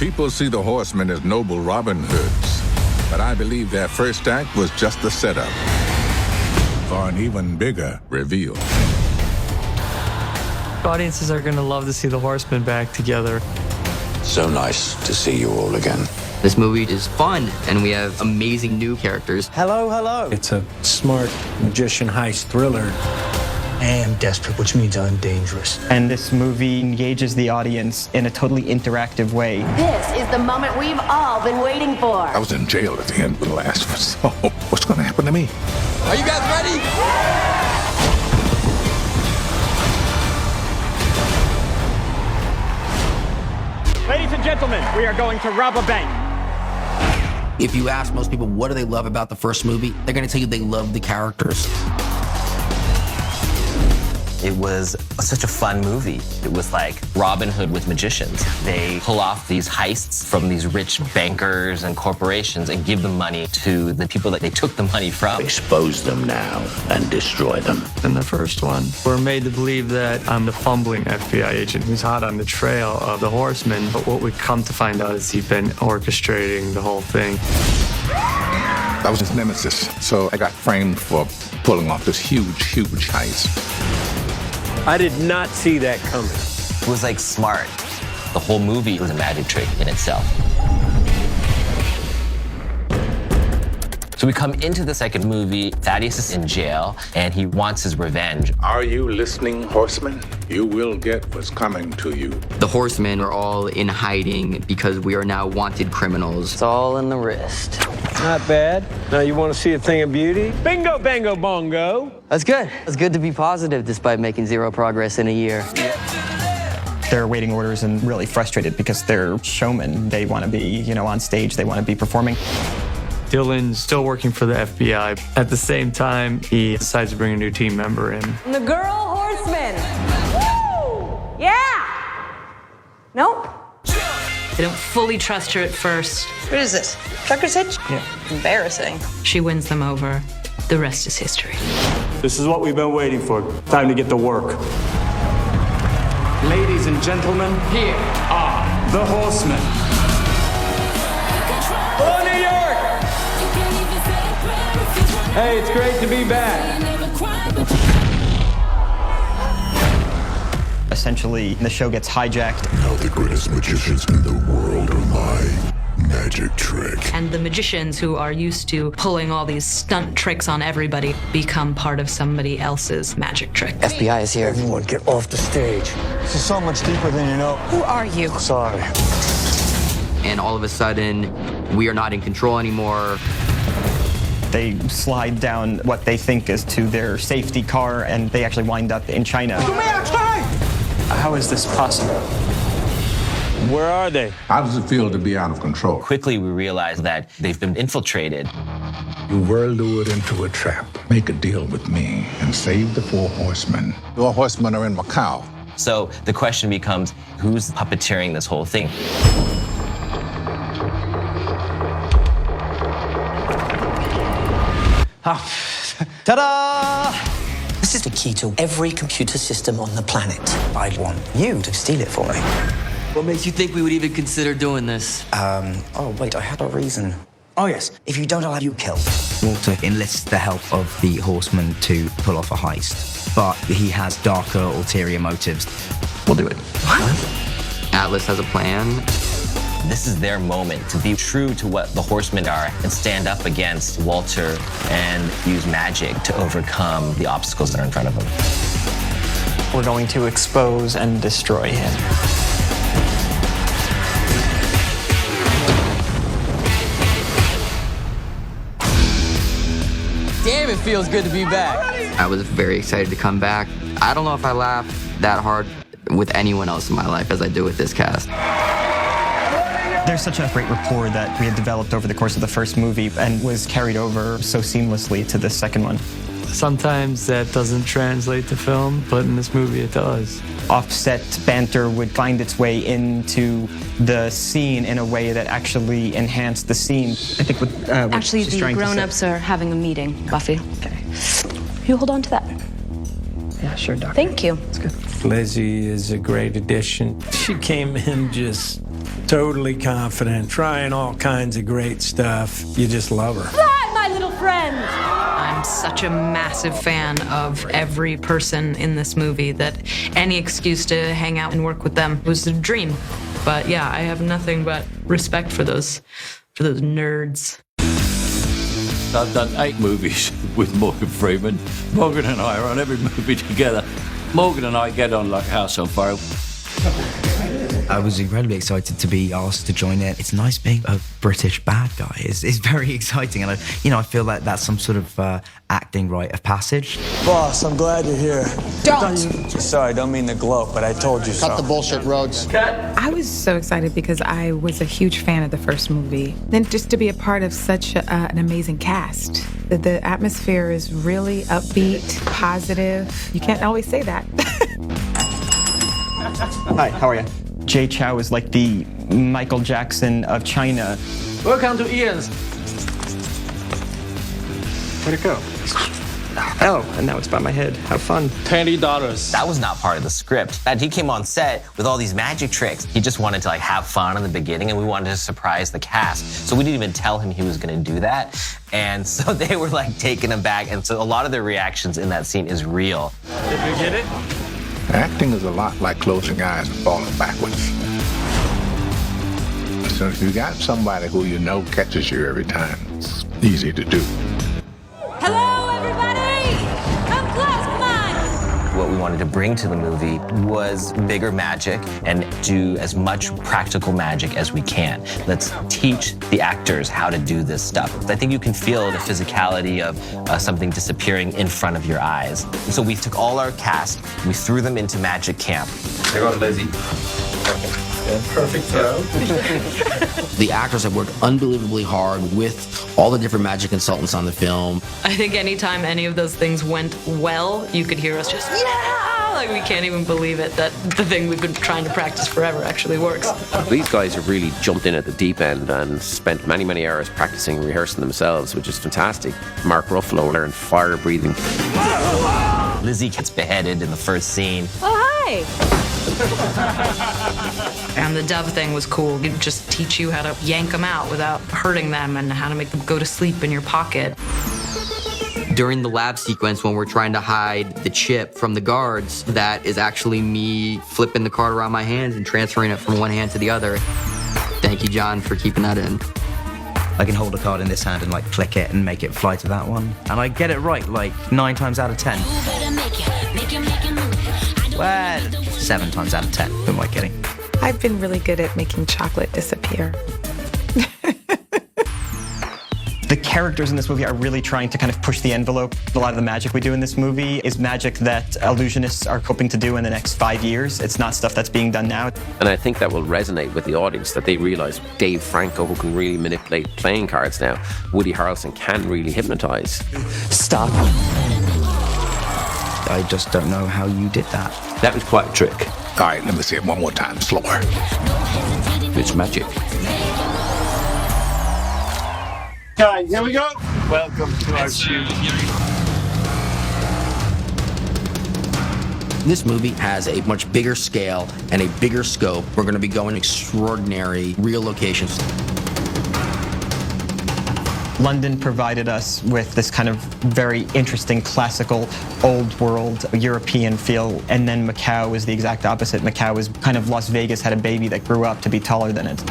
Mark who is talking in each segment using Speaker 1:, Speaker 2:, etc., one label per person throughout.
Speaker 1: People see the horsemen as noble Robin Hoods, but I believe their first act was just the setup for an even bigger reveal.
Speaker 2: Audiences are going to love to see the horsemen back together.
Speaker 3: So nice to see you all again.
Speaker 4: This movie is fun, and we have amazing new characters.
Speaker 5: Hello, hello. It's a smart magician heist thriller. I am desperate, which means I'm dangerous.
Speaker 6: And this movie engages the audience in a totally interactive way.
Speaker 7: This is the moment we've all been waiting for.
Speaker 1: I was in jail at the end of the last one, so what's going to happen to me?
Speaker 4: Are you guys ready?
Speaker 8: Ladies and gentlemen, we are going to rob a bank.
Speaker 9: If you ask most people what do they love about the first movie, they're going to tell you they love the characters.
Speaker 10: It was such a fun movie. It was like Robin Hood with magicians. They pull off these heists from these rich bankers and corporations and give the money to the people that they took the money from.
Speaker 3: Expose them now and destroy them.
Speaker 2: In the first one, we're made to believe that I'm the fumbling FBI agent who's hot on the trail of the horsemen. But what we come to find out is he's been orchestrating the whole thing.
Speaker 1: I was his nemesis, so I got framed for pulling off this huge heist.
Speaker 5: I did not see that coming.
Speaker 10: It was like smart. The whole movie was a magic trick in itself. So we come into the second movie, Thaddeus is in jail, and he wants his revenge.
Speaker 1: Are you listening, horsemen? You will get what's coming to you.
Speaker 4: The horsemen are all in hiding because we are now wanted criminals.
Speaker 11: It's all in the wrist.
Speaker 5: Not bad. Now you want to see a thing of beauty? Bingo, bango, bongo.
Speaker 11: That's good. It's good to be positive despite making zero progress in a year.
Speaker 6: They're awaiting orders and really frustrated because they're showmen. They want to be, on stage. They want to be performing.
Speaker 2: Dylan's still working for the FBI. At the same time, he decides to bring a new team member in.
Speaker 7: The girl horseman. Woo! Yeah! Nope.
Speaker 12: They don't fully trust her at first.
Speaker 7: What is this? Trucker's hitch?
Speaker 6: Yeah.
Speaker 7: Embarrassing.
Speaker 12: She wins them over. The rest is history.
Speaker 8: This is what we've been waiting for. Time to get to work. Ladies and gentlemen, here are the horsemen. Hello, New York! Hey, it's great to be back.
Speaker 6: Essentially, the show gets hijacked.
Speaker 1: Now the greatest magicians in the world are my magic trick.
Speaker 12: And the magicians who are used to pulling all these stunt tricks on everybody become part of somebody else's magic trick.
Speaker 11: FBI is here.
Speaker 5: Everyone get off the stage. This is so much deeper than you know.
Speaker 12: Who are you?
Speaker 5: Sorry.
Speaker 4: And all of a sudden, we are not in control anymore.
Speaker 6: They slide down what they think is to their safety car, and they actually wind up in China.
Speaker 5: How is this possible? Where are they?
Speaker 1: How does it feel to be out of control?
Speaker 10: Quickly, we realize that they've been infiltrated.
Speaker 1: You were lured into a trap. Make a deal with me and save the 4 horsemen. Your horsemen are in Macau.
Speaker 10: So the question becomes, who's puppeteering this whole thing?
Speaker 6: Ta-da!
Speaker 11: This is the key to every computer system on the planet. I want you to steal it for me.
Speaker 4: What makes you think we would even consider doing this?
Speaker 11: Oh, wait, I had a reason. Oh, yes. If you don't allow, you kill.
Speaker 9: Walter enlists the help of the horsemen to pull off a heist, but he has darker, ulterior motives.
Speaker 6: We'll do it.
Speaker 4: Atlas has a plan.
Speaker 10: This is their moment to be true to what the horsemen are and stand up against Walter and use magic to overcome the obstacles that are in front of them.
Speaker 6: We're going to expose and destroy him.
Speaker 11: Damn, it feels good to be back.
Speaker 4: I was very excited to come back. I don't know if I laughed that hard with anyone else in my life as I do with this cast.
Speaker 6: There's such a great rapport that we had developed over the course of the first movie and was carried over so seamlessly to the second one.
Speaker 2: Sometimes that doesn't translate to film, but in this movie it does.
Speaker 6: Offset banter would find its way into the scene in a way that actually enhanced the scene. I think what
Speaker 12: Actually,
Speaker 6: she's
Speaker 12: the
Speaker 6: trying to say.
Speaker 12: grown-ups are having a meeting, Buffy. Okay. You hold on to that.
Speaker 6: Yeah, sure, Doctor.
Speaker 7: Thank you.
Speaker 6: That's good.
Speaker 5: Lizzie is a great addition. She came in just totally confident, trying all kinds of great stuff. You just love her.
Speaker 7: Hi, my little friend.
Speaker 12: I'm such a massive fan of every person in this movie that any excuse to hang out and work with them was a dream. But yeah, I have nothing but respect for those nerds.
Speaker 13: I've done 8 movies with Morgan Freeman. Morgan and I are on every movie together. Morgan and I get on like house on fire.
Speaker 9: I was incredibly excited to be asked to join it. It's nice being a British bad guy. It's very exciting, and I feel like that's some sort of acting rite of passage.
Speaker 5: Boss, I'm glad you're here.
Speaker 7: Don't.
Speaker 5: Sorry, don't mean to gloat, but I told you so.
Speaker 14: Cut the bullshit, Rhodes.
Speaker 15: I was so excited because I was a huge fan of the first movie. Then just to be a part of such an amazing cast. The atmosphere is really upbeat, positive. You can't always say that.
Speaker 6: Hi, how are you? Jay Chou is like the Michael Jackson of China.
Speaker 8: Welcome to Ian's.
Speaker 6: Where'd it go? Oh, and now it's by my head. Have fun.
Speaker 8: $20.
Speaker 10: That was not part of the script. And he came on set with all these magic tricks. He just wanted to like have fun in the beginning, and we wanted to surprise the cast. So we didn't even tell him he was going to do that. And so they were like taken aback. And so a lot of their reactions in that scene is real.
Speaker 8: Did you get it?
Speaker 1: Acting is a lot like closing eyes and falling backwards. So if you got somebody who you know catches you every time, it's easy to do.
Speaker 7: Hello, everybody. Come close, come on.
Speaker 10: What we wanted to bring to the movie was bigger magic and do as much practical magic as we can. Let's teach the actors how to do this stuff. I think you can feel the physicality of something disappearing in front of your eyes. And so we took all our cast, we threw them into magic camp.
Speaker 13: There goes Lizzie.
Speaker 8: Perfect throw.
Speaker 16: The actors have worked unbelievably hard with all the different magic consultants on the film.
Speaker 12: I think anytime any of those things went well, you could hear us just, yeah! Like we can't even believe it that the thing we've been trying to practice forever actually works.
Speaker 17: These guys have really jumped in at the deep end and spent many, many hours practicing and rehearsing themselves, which is fantastic. Mark Ruffalo learned fire breathing.
Speaker 10: Lizzie gets beheaded in the first scene.
Speaker 7: Oh, hi.
Speaker 12: And the dove thing was cool. It just teach you how to yank them out without hurting them and how to make them go to sleep in your pocket.
Speaker 4: During the lab sequence when we're trying to hide the chip from the guards, that is actually me flipping the card around my hands and transferring it from one hand to the other. Thank you, John, for keeping that in.
Speaker 9: I can hold a card in this hand and like click it and make it fly to that one. And I get it right like 9 times out of 10. Well, 7 times out of 10. Who am I kidding?
Speaker 15: I've been really good at making chocolate disappear.
Speaker 6: The characters in this movie are really trying to kind of push the envelope. A lot of the magic we do in this movie is magic that illusionists are hoping to do in the next 5 years. It's not stuff that's being done now.
Speaker 17: And I think that will resonate with the audience, that they realize Dave Franco, who can really manipulate playing cards now, Woody Harrelson can really hypnotize.
Speaker 9: Stop. I just don't know how you did that.
Speaker 13: That was quite a trick.
Speaker 1: All right, let me see it one more time, slower.
Speaker 13: It's magic.
Speaker 8: Okay, here we go. Welcome to our shoot.
Speaker 16: This movie has a much bigger scale and a bigger scope. We're going to be going extraordinary, real locations.
Speaker 6: London provided us with this kind of very interesting, classical, old world, European feel. And then Macau was the exact opposite. Macau was kind of Las Vegas had a baby that grew up to be taller than it.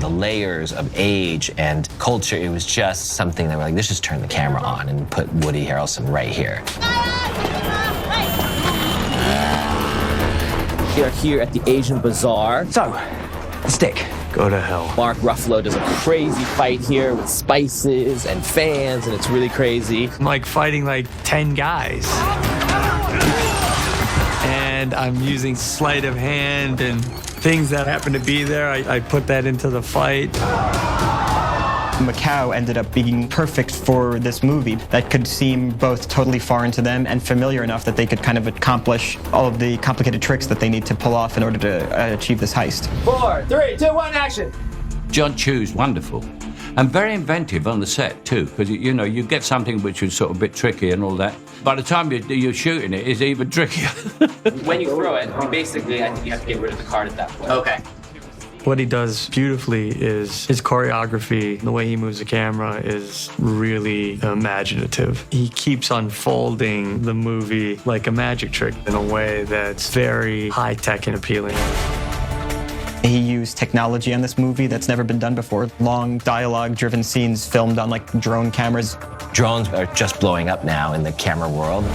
Speaker 10: The layers of age and culture, it was just something that we're like, let's just turn the camera on and put Woody Harrelson right here.
Speaker 18: We are here at the Asian Bazaar.
Speaker 9: So, the stick.
Speaker 13: Go to hell.
Speaker 18: Mark Ruffalo does a crazy fight here with spices and fans, and it's really crazy.
Speaker 2: I'm like fighting like 10 guys. And I'm using sleight of hand and things that happen to be there. I put that into the fight.
Speaker 6: Macau ended up being perfect for this movie that could seem both totally foreign to them and familiar enough that they could kind of accomplish all of the complicated tricks that they need to pull off in order to achieve this heist.
Speaker 18: 4, 3, 2, 1, action!
Speaker 13: John Chu's wonderful. And very inventive on the set too, because you know, you get something which is sort of a bit tricky and all that, by the time you're shooting it, it's even trickier.
Speaker 18: When you throw it, basically, I think you have to get rid of the card at that point.
Speaker 4: Okay.
Speaker 2: What he does beautifully is his choreography, the way he moves the camera is really imaginative. He keeps unfolding the movie like a magic trick in a way that's very high-tech and appealing.
Speaker 6: He used technology on this movie that's never been done before. Long dialogue-driven scenes filmed on like drone cameras.
Speaker 10: Drones are just blowing up now in the camera world.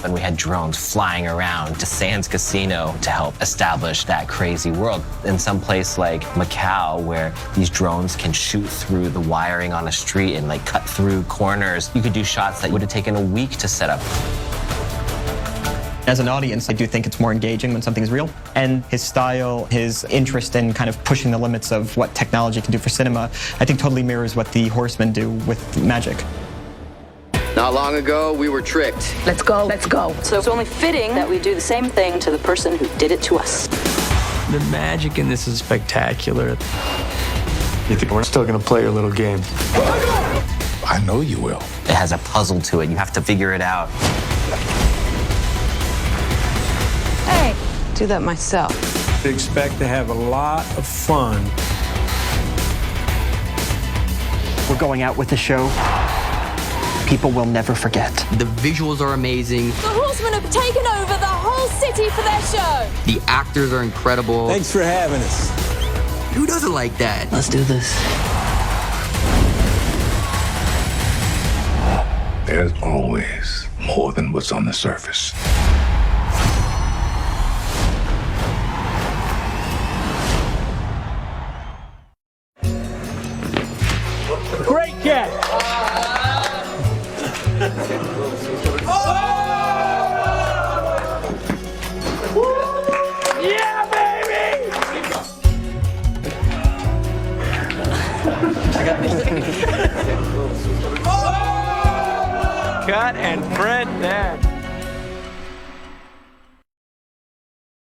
Speaker 10: And we had drones flying around to Sands Casino to help establish that crazy world. In some place like Macau, where these drones can shoot through the wiring on a street and like cut through corners, you could do shots that would have taken a week to set up.
Speaker 6: As an audience, I do think it's more engaging when something's real. And his style, his interest in kind of pushing the limits of what technology can do for cinema, I think totally mirrors what the Horsemen do with magic.
Speaker 16: Not long ago, we were tricked.
Speaker 7: Let's go. Let's go. So it's only fitting that we do the same thing to the person who did it to us.
Speaker 2: The magic in this is spectacular. You think we're still gonna play your little game?
Speaker 1: I know you will.
Speaker 10: It has a puzzle to it. You have to figure it out.
Speaker 12: Hey, do that myself.
Speaker 5: Expect to have a lot of fun.
Speaker 11: We're going out with the show people will never forget.
Speaker 4: The visuals are amazing.
Speaker 7: The Horsemen have taken over the whole city for their show.
Speaker 4: The actors are incredible.
Speaker 5: Thanks for having us.
Speaker 4: Who doesn't like that?
Speaker 11: Let's do this.
Speaker 1: There's always more than what's on the surface.
Speaker 8: Great catch. Yeah, baby!
Speaker 5: Cut and print that.